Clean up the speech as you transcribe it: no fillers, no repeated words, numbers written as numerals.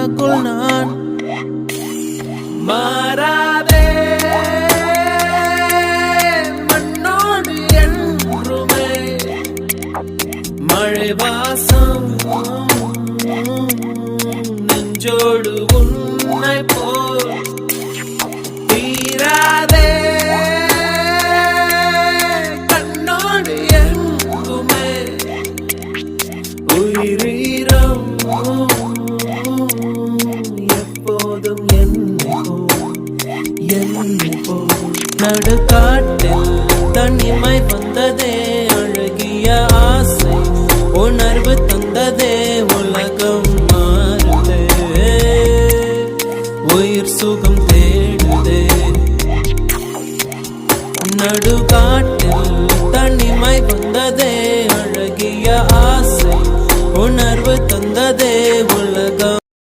உனக்குள் நான் மாறாதே மண்ணோடு என்றுமே மழை வாசம் நெஞ்சோடு உன்னை போல் தீராதே கண்ணோடு எங்குமே உயிரீரம் எப்போதும் என்னை போல் நடுக்காட்டில் தனிமை வந்ததே அழகிய ஆசை உணர்வு தந்ததே உலகம் மாறுதே உயிர் சுகம்